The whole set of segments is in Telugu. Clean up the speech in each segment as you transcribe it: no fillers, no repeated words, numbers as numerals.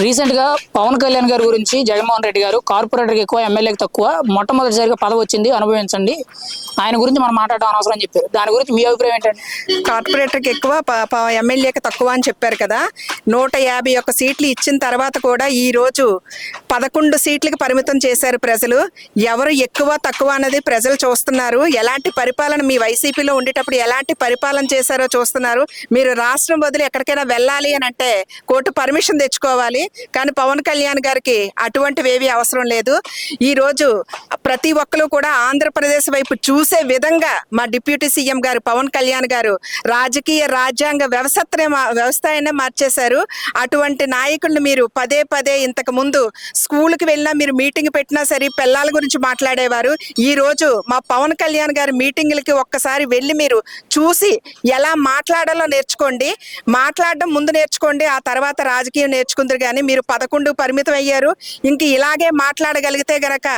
రీసెంట్గా పవన్ కళ్యాణ్ గారి గురించి జగన్మోహన్ రెడ్డి గారు కార్పొరేటర్కి ఎక్కువ ఎమ్మెల్యేకి తక్కువ మొట్టమొదటిసారిగా పదవి వచ్చింది అనుభవించండి, ఆయన గురించి మనం మాట్లాడడం అనవసరం అని చెప్పారు. దాని గురించి మీ అభిప్రాయం ఏంటండి? కార్పొరేటర్కి ఎక్కువ ఎమ్మెల్యేకి తక్కువ అని చెప్పారు కదా. 151 సీట్లు ఇచ్చిన తర్వాత కూడా ఈ రోజు 11 సీట్లకు పరిమితం చేశారు ప్రజలు. ఎవరు ఎక్కువ తక్కువ అన్నది ప్రజలు చూస్తున్నారు. ఎలాంటి పరిపాలన మీ వైసీపీలో ఉండేటప్పుడు ఎలాంటి పరిపాలన చేశారో చూస్తున్నారు. మీరు రాష్ట్రం వదిలి ఎక్కడికైనా వెళ్ళాలి అని అంటే కోర్టు పర్మిషన్ తెచ్చుకోవాలి. కానీ పవన్ కళ్యాణ్ గారికి అటువంటివేవి అవసరం లేదు. ఈ రోజు ప్రతి ఒక్కరు కూడా ఆంధ్రప్రదేశ్ వైపు చూసే విధంగా మా డిప్యూటీ సీఎం గారు పవన్ కళ్యాణ్ గారు రాజకీయ రాజ్యాంగ వ్యవస్థనే మార్చేశారు. అటువంటి నాయకులను మీరు పదే పదే ఇంతకు ముందు స్కూల్కి వెళ్ళినా మీరు మీటింగ్ పెట్టినా సరే పిల్లల గురించి మాట్లాడేవారు. ఈ రోజు మా పవన్ కళ్యాణ్ గారి మీటింగ్లకి ఒక్కసారి వెళ్ళి మీరు చూసి ఎలా మాట్లాడాలో నేర్చుకోండి. మాట్లాడడం ముందు నేర్చుకోండి, ఆ తర్వాత రాజకీయం నేర్చుకుందరు. కానీ మీరు 11 పరిమితం అయ్యారు. ఇంక ఇలాగే మాట్లాడగలిగితే గనక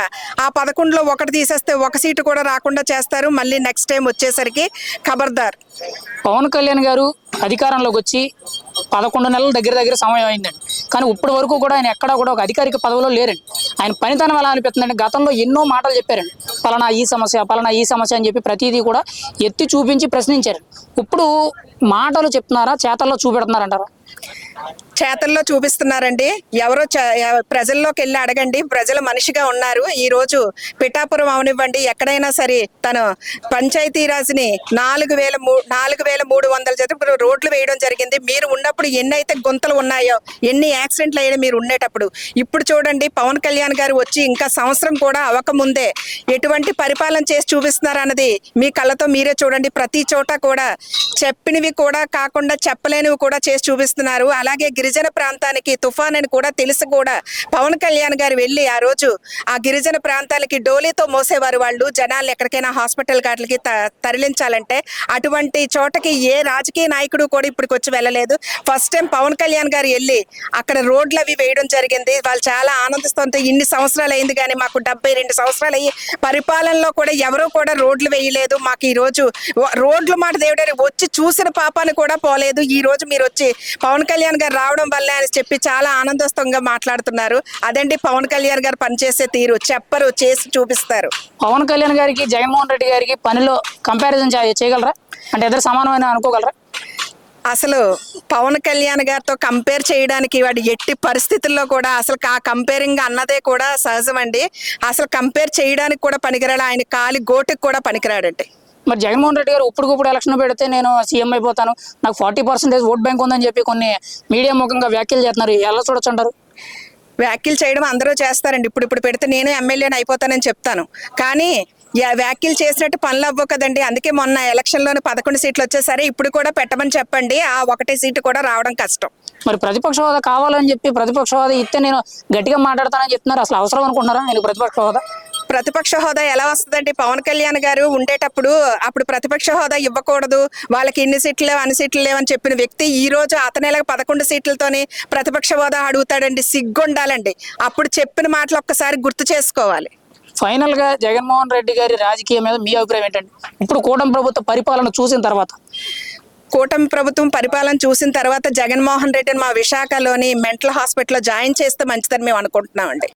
ఆ 11లో ఒకటి తీసేస్తే ఒక సీటు కూడా రాకుండా చేస్తారు. మళ్ళీ నెక్స్ట్ టైం వచ్చేసరికి ఖబర్దార్. పవన్ కళ్యాణ్ గారు అధికారంలోకి వచ్చి 11 నెలల దగ్గర సమయం అయిందండి. కానీ ఇప్పటి వరకు కూడా ఆయన ఎక్కడా కూడా ఒక అధికారిక పదవిలో లేరండి. ఆయన పనితనం ఎలా అనిపిస్తుందండి? గతంలో ఎన్నో మాటలు చెప్పారండి, పలానా ఈ సమస్య అని చెప్పి ప్రతిదీ కూడా ఎత్తి చూపించి ప్రశ్నించారు. ఇప్పుడు మాటలు చెప్తున్నారా, చేతల్లో చూపెడుతున్నారంటారా? చేతల్లో చూపిస్తున్నారండి. ఎవరో ప్రజల్లోకి వెళ్ళి అడగండి. ప్రజలు మనిషిగా ఉన్నారు. ఈ రోజు పిఠాపురం అవనివ్వండి, ఎక్కడైనా సరే తను పంచాయతీరాజ్ని 4,300 రోడ్లు వేయడం జరిగింది. మీరు ఉన్నప్పుడు ఎన్నైతే గుంతలు ఉన్నాయో, ఎన్ని యాక్సిడెంట్లు అయ్యాయో మీరు ఉండేటప్పుడు. ఇప్పుడు చూడండి, పవన్ కళ్యాణ్ గారు వచ్చి ఇంకా సంవత్సరం కూడా అవ్వకముందే ఎటువంటి పరిపాలన చేసి చూపిస్తున్నారు అన్నది మీ కళ్ళతో మీరే చూడండి. ప్రతి చోట కూడా చెప్పినవి కూడా కాకుండా చెప్పలేనివి కూడా చేసి చూపిస్తున్నారు. అలాగే గిరిజన ప్రాంతానికి తుఫాన్ అని కూడా తెలిసి కూడా పవన్ కళ్యాణ్ గారు వెళ్ళి ఆ రోజు ఆ గిరిజన ప్రాంతాలకి డోలీతో మోసేవారు. వాళ్ళు జనాలు ఎక్కడికైనా హాస్పిటల్ గాట్లకి తరలించాలంటే అటువంటి చోటకి ఏ రాజకీయ నాయకుడు కూడా ఇప్పటికొచ్చి వెళ్ళలేదు. ఫస్ట్ టైం పవన్ కళ్యాణ్ గారు వెళ్ళి అక్కడ రోడ్లు అవి వేయడం జరిగింది. వాళ్ళు చాలా ఆనందిస్తుంటే ఇన్ని సంవత్సరాలు అయింది కానీ మాకు 72 సంవత్సరాలు అయ్యి పరిపాలనలో కూడా ఎవరూ కూడా రోడ్లు వేయలేదు. మాకు ఈ రోజు రోడ్లు మాట దేవుడారు వచ్చి చూసిన పాపాన్ని కూడా పోలేదు. ఈ రోజు మీరు వచ్చి పవన్ కళ్యాణ్ గారు రావడం వల్ల అని చెప్పి చాలా ఆనందోత్సవంగా మాట్లాడుతున్నారు. అదండి పవన్ కళ్యాణ్ గారు పనిచేసే తీరు. చెప్పరు, చేసి చూపిస్తారు. పవన్ కళ్యాణ్ గారికి జగన్మోహన్ రెడ్డి గారికి పనిలో కంపారిజన్ చేయగలరా? అంటే ఇద్దరు సమానమైన అనుకోగలరా? అసలు పవన్ కళ్యాణ్ గారితో కంపేర్ చేయడానికి వాడు ఎట్టి పరిస్థితుల్లో కూడా అసలు ఆ కంపేరింగ్ అన్నదే కూడా సహజం అండి. అసలు కంపేర్ చేయడానికి కూడా పనికిరాడు. ఆయన కాలి గోటికి కూడా పనికిరాడండి. మరి జగన్మోహన్ రెడ్డి గారు ఇప్పటికప్పుడు ఎలక్షన్ పెడితే నేను సీఎం అయిపోతాను, నాకు 40% ఓట్ బ్యాంక్ ఉందని చెప్పి కొన్ని మీడియా ముఖంగా వ్యాఖ్యలు చేస్తున్నారు. ఎలా చూడొచ్చు అంటారు? వ్యాఖ్యలు చేయడం అందరూ చేస్తారండి. ఇప్పుడు పెడితే నేను ఎమ్మెల్యేని అయిపోతానని చెప్తాను. కానీ వ్యాఖ్యలు చేసినట్టు పనులు అవ్వవు కదండి. అందుకే మొన్న ఎలక్షన్లోని 11 సీట్లు వచ్చేసరి ఇప్పుడు కూడా పెట్టమని చెప్పండి. ఆ 1 సీటు కూడా రావడం కష్టం. మరి ప్రతిపక్ష హోదా కావాలని చెప్పి ప్రతిపక్ష హోదా ఇస్తే నేను గట్టిగా మాట్లాడతానని చెప్తున్నారు. అసలు అవసరం అనుకుంటున్నారా ఆయన ప్రతిపక్ష హోదా? ప్రతిపక్ష హోదా ఎలా వస్తుందండి? పవన్ కళ్యాణ్ గారు ఉండేటప్పుడు అప్పుడు ప్రతిపక్ష హోదా ఇవ్వకూడదు, వాళ్ళకి ఇన్ని సీట్లు లేవు అన్ని సీట్లు లేవని చెప్పిన వ్యక్తి ఈ రోజు అతని 11 సీట్లతోని ప్రతిపక్ష హోదా అడుగుతాడండి. సిగ్గుండాలండి. అప్పుడు చెప్పిన మాటలు ఒక్కసారి గుర్తు చేసుకోవాలి. ఫైనల్ గా జగన్మోహన్ రెడ్డి గారి రాజకీయం మీద మీ అభిప్రాయం ఏంటండి? ఇప్పుడు కూటమి ప్రభుత్వ పరిపాలన చూసిన తర్వాత జగన్మోహన్ రెడ్డిని మా విశాఖలోని మెంటల్ హాస్పిటల్లో జాయిన్ చేస్తే మంచిదని మేము అనుకుంటున్నామండి.